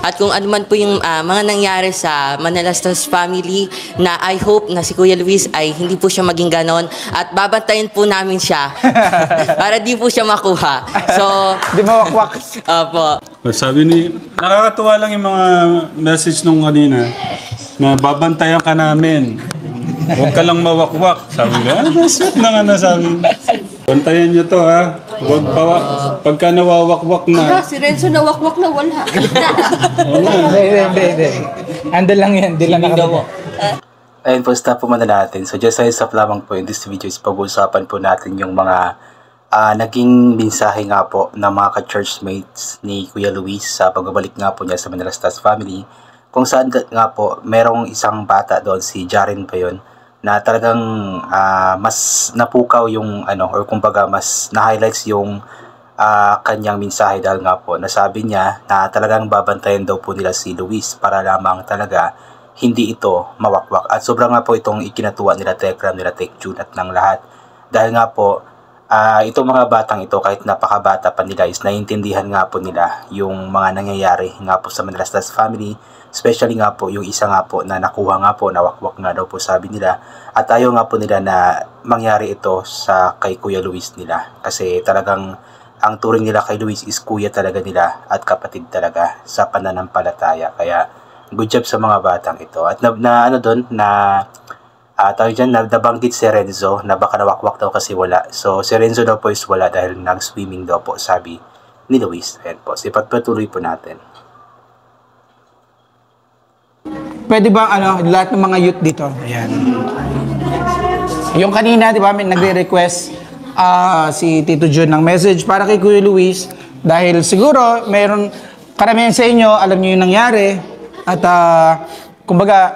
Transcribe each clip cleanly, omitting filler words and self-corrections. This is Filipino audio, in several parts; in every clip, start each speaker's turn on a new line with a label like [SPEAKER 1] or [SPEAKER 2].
[SPEAKER 1] At kung ano man po yung mga nangyari sa Manalastas family, na I hope na si Kuya Luis ay hindi po siya maging ganon at babantayan po namin siya para di po siya makuha. So,
[SPEAKER 2] di mawakwak.
[SPEAKER 1] Opo.
[SPEAKER 3] Sabi ni, nakakatuwa lang yung mga message nung kanina na babantayan ka namin. Huwag ka lang mawakwak. Sabi ko, sweet na nga na sabi. Bantayan nyo to ha. Huwag pagka nawawakwak na.
[SPEAKER 4] Si Renzo nawakwak na wala.
[SPEAKER 2] Hindi. Ando lang yan, di lang nakagawa.
[SPEAKER 5] Ayun po, stop po muna natin. So just as of lamang po in this video is pag-uusapan po natin yung mga naging mensahe nga po ng mga ka-churchmates ni Kuya Luis sa pagbabalik nga po niya sa Manalastas family. Kung saan nga po, merong isang bata doon, si Jaren pa yun, na talagang mas napukaw yung or kumbaga mas na-highlights yung kanyang mensahe dahil nga po nasabi niya na talagang babantayan daw po nila si Luis para lamang talaga hindi ito mawakwak. At sobrang nga po itong ikinatuwa nila Tekram, nila Tekjun at ng lahat dahil nga po itong mga batang ito kahit napakabata pa nila is naiintindihan nga po nila yung mga nangyayari nga po sa Manalastas family. Especially nga po yung isa nga po na nakuha nga po, nawakwak nga daw po sabi nila. At ayaw nga po nila na mangyari ito sa kay Kuya Luis nila. Kasi talagang ang turing nila kay Luis is kuya talaga nila at kapatid talaga sa pananampalataya. Kaya good job sa mga batang ito. At tawag dyan, nabanggit si Renzo na baka nawakwak daw kasi wala. So si Renzo daw po is wala dahil nag-swimming daw po sabi ni Luis. Ayan po, ipagpatuloy po natin.
[SPEAKER 2] Pwede ba lahat ng mga youth dito? Ayan. Yung kanina, di ba, may nagre-request si Tito John ng message para kay Kuya Luis dahil siguro mayroon karamihan sa inyo, alam niyo yung nangyari at kumbaga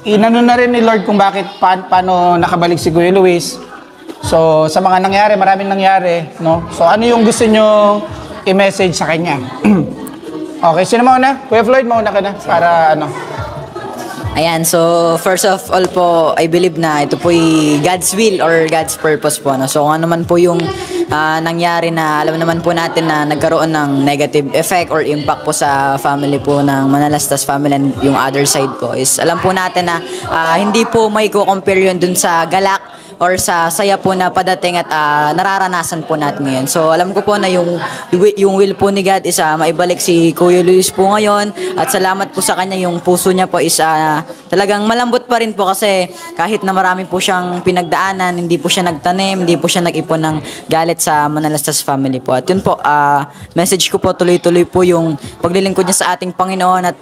[SPEAKER 2] inano na rin ni Lord kung bakit paano nakabalik si Kuya Luis. So, sa mga nangyari, maraming nangyari, no? So, ano yung gusto niyo i-message sa kanya? Okay, sino mauna? Kuya Floyd, mauna ka na para
[SPEAKER 6] Ayan, so first of all po, I believe na ito po God's will or God's purpose po. No? So kung ano man po yung nangyari na alam naman po natin na nagkaroon ng negative effect or impact po sa family po ng Manalastas family and yung other side po is alam po natin na hindi po may compare yun dun sa galak or sa saya po na padating at nararanasan po natin ngayon. So alam ko po na yung will po ni God is maibalik si Kuya Luis po ngayon at salamat po sa kanya, yung puso niya po is talagang malambot pa rin po kasi kahit na marami po siyang pinagdaanan, hindi po siya nagtanim, hindi po siya nag-ipon ng galit sa Manalastas family po. At yun po, message ko po tuloy-tuloy po yung paglilingkod niya sa ating Panginoon at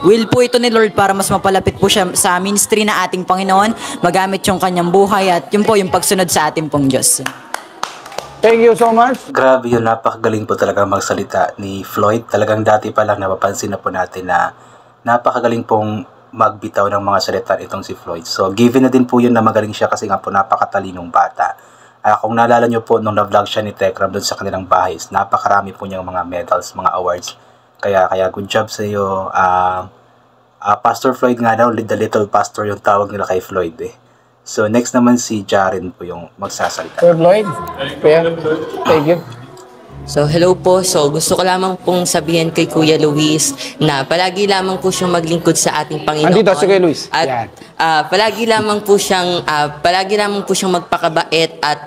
[SPEAKER 6] will po ito ni Lord para mas mapalapit po siya sa ministry na ating Panginoon, magamit yung kanyang buhay at yun po yung pagsunod sa ating pong Diyos.
[SPEAKER 2] Thank you so much.
[SPEAKER 5] Grabe yun, napakagaling po talaga magsalita ni Floyd. Talagang dati pa lang napapansin na po natin na napakagaling pong magbitaw ng mga salita itong si Floyd. So given na din po yun na magaling siya kasi nga po napakatalinong bata. Kung naalala nyo po nung na-vlog siya ni Tekram doon sa kanilang bahay, napakarami po niyang mga medals, mga awards. Kaya good job sa iyo. Pastor Floyd nga daw, the little pastor yung tawag nila kay Floyd eh. So next naman si Jaren po yung magsasalita.
[SPEAKER 2] Kuya Floyd, thank you.
[SPEAKER 1] So hello po, so gusto ko lamang pong sabihin kay Kuya Luis na palagi lamang po siyang maglingkod sa ating Panginoon.
[SPEAKER 2] Andito si Kuya Luis.
[SPEAKER 1] At palagi lamang po siyang magpakabait at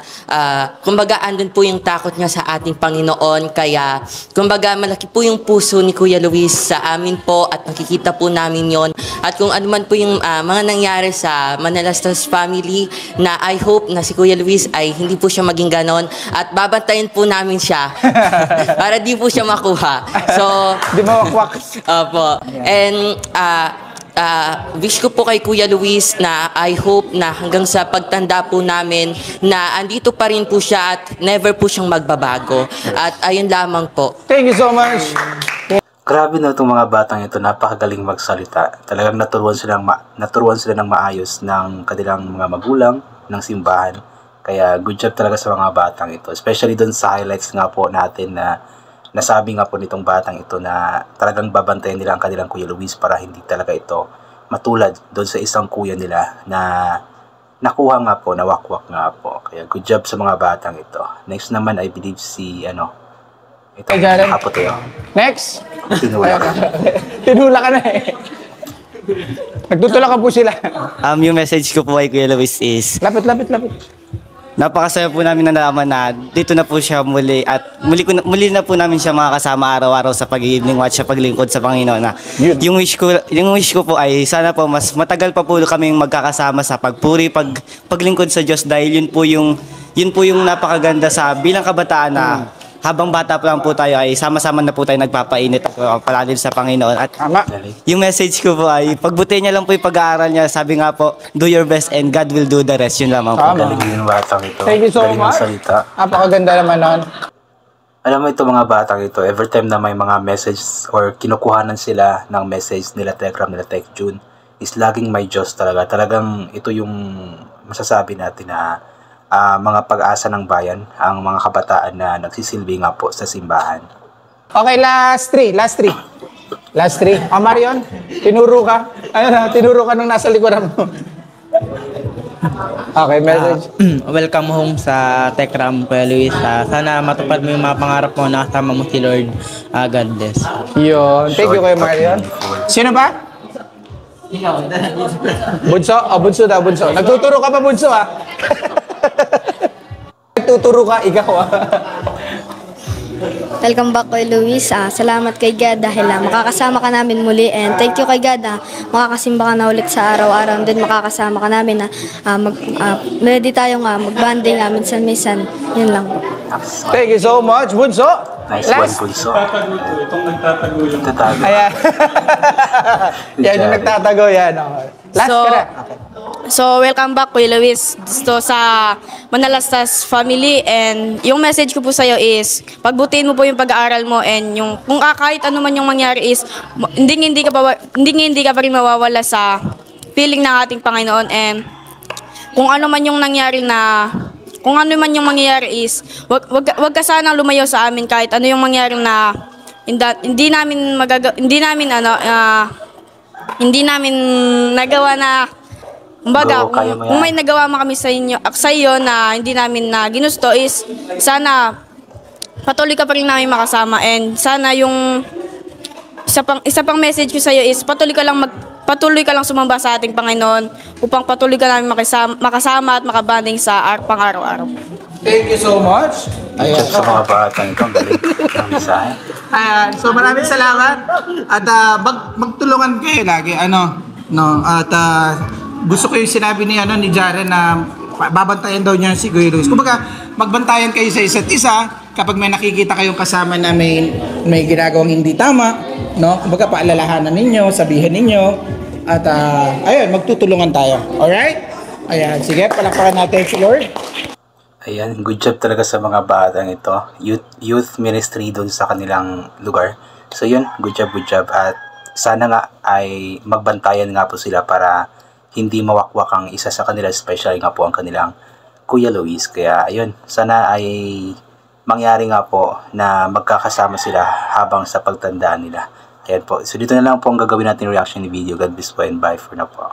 [SPEAKER 1] kumbaga andun po yung takot niya sa ating Panginoon. Kaya kumbaga malaki po yung puso ni Kuya Luis sa amin po at nakikita po namin yon. At kung ano man po yung mga nangyari sa Manalastas family, na I hope na si Kuya Luis ay hindi po siya maging ganon at babantayan po namin siya para di po siya makuha. So,
[SPEAKER 2] di mawakwak.
[SPEAKER 1] Opo. And wish ko po kay Kuya Luis na I hope na hanggang sa pagtanda po namin na andito pa rin po siya at never po siyang magbabago. At ayun lamang po.
[SPEAKER 2] Thank you so much.
[SPEAKER 5] Grabe na itong mga batang ito, napakagaling magsalita. Talagang naturuan sila ng maayos ng kanilang mga magulang, ng simbahan. Kaya good job talaga sa mga batang ito. Especially doon sa highlights nga po natin na nasabi nga po nitong batang ito na talagang babantayan nila ang kanilang Kuya Luis para hindi talaga ito matulad doon sa isang kuya nila na nakuha nga po, nawakwak nga po. Kaya good job sa mga batang ito. Next naman I believe si ito,
[SPEAKER 2] Hey,
[SPEAKER 5] nakaputi.
[SPEAKER 2] next.
[SPEAKER 5] Tinulak.
[SPEAKER 2] Tinula ka na eh. Nagtutulak ka po sila.
[SPEAKER 4] Yung message ko po kay Kuya Luis is,
[SPEAKER 2] Lapit.
[SPEAKER 4] napakasaya po namin na nalaman na dito na po siya muli at muli na po namin siya makakasama araw-araw sa pag-evening watch sa paglingkod sa Panginoon na yung wish ko po ay sana po mas matagal pa po kaming magkakasama sa pagpuri, paglingkod sa Diyos dahil yun po yung napakaganda sa bilang kabataan na habang bata pa lang po tayo ay sama-sama na po tayo nagpapainit at palalim sa Panginoon. At
[SPEAKER 2] Tama.
[SPEAKER 4] yung message ko po ay pagbutihin niya lang po yung pag-aaral niya. Sabi nga po, do your best and God will do the rest. Yun lamang po.
[SPEAKER 2] Tama.
[SPEAKER 5] Galing yung batang ito.
[SPEAKER 2] Thank you so
[SPEAKER 5] Galing ng
[SPEAKER 2] much.
[SPEAKER 5] salita.
[SPEAKER 2] Napakaganda naman nun.
[SPEAKER 5] Alam mo ito mga batang ito, every time na may mga message or kinukuhanan sila ng message nila Tekram, nila Tek June, is laging may Diyos talaga. Talagang ito yung masasabi natin na mga pag-asa ng bayan, ang mga kabataan na nagsisilbi nga po sa simbahan.
[SPEAKER 2] Okay, last three. Marion, tinuro ka. Tinuro ka nung nasa likuran mo. Okay, message.
[SPEAKER 7] Welcome home sa Tekram, Kuya Luis. Sana matupad mo yung mga pangarap mo na kasama mo si Lord. God bless.
[SPEAKER 2] Yun. Thank you kay Marion. Sino ba? Bunso? Bunso daw, Bunso. Nagtuturo ka pa, Bunso, Nagtuturo ka, ikaw,
[SPEAKER 8] Welcome back kay Luis. Salamat kay God dahil makakasama ka namin muli, and thank you kay God makakasimba ka na ulit sa araw-araw, and then makakasama ka namin na ready tayong mag-banding minsan-minsan. Yun lang.
[SPEAKER 2] Thank you so much, Bunso.
[SPEAKER 5] Nice one, Pulso.
[SPEAKER 3] Tatago ito. Itong nagtatago yung
[SPEAKER 5] Tatago.
[SPEAKER 2] Ayan. Yan yung nagtatago yan. Last ka na.
[SPEAKER 9] So, welcome back, Kuya Luis, dito sa Manalastas family. And yung message ko po sa'yo is, pagbutihin mo po yung pag-aaral mo, and yung, kung kahit ano man yung mangyari is, hindi ka pa rin mawawala sa feeling ng ating Panginoon. And kung ano man yung nangyari kung ano man yung mangyayari is, wag ka sanang lumayo sa amin kahit ano yung mangyari na hindi namin nagawa na. Kumbaga, kung may nagawa mo kami sa iyo na hindi namin na ginusto is, sana patuloy ka pa rin namin makasama, and sana yung isa pang message ko sa iyo is patuloy ka lang sumamba sa ating Panginoon upang patuloy ka namin makasama at makabanding sa pang-araw-araw.
[SPEAKER 2] Thank you so much.
[SPEAKER 5] Ayan. Sa mga batang ito, ang galing ng mensahe.
[SPEAKER 2] Ayan. So maraming salamat. At magtulungan kayo lagi. At gusto ko yung sinabi ni Jaren na babantayan daw niya si Kuya Luis. Kumbaga, magbantayan kayo sa isa't isa kapag may nakikita kayong kasama na may ginagawang hindi tama, no? Kumbaga, paalalahanan ninyo, sabihin ninyo, at ayun, magtutulungan tayo. Alright? Ayan, sige, palakpakan natin si Lord.
[SPEAKER 5] Ayan, good job talaga sa mga batang ito. Youth ministry doon sa kanilang lugar. So yun, good job. At sana nga ay magbantayan nga po sila para hindi mawakwak ang isa sa kanila, especially nga po ang kanilang Kuya Luis. Kaya ayun, sana ay mangyari nga po na magkakasama sila habang sa pagtandaan nila. Ayan po. So dito na lang po ang gagawin natin reaction ni video. God bless po and bye for now po.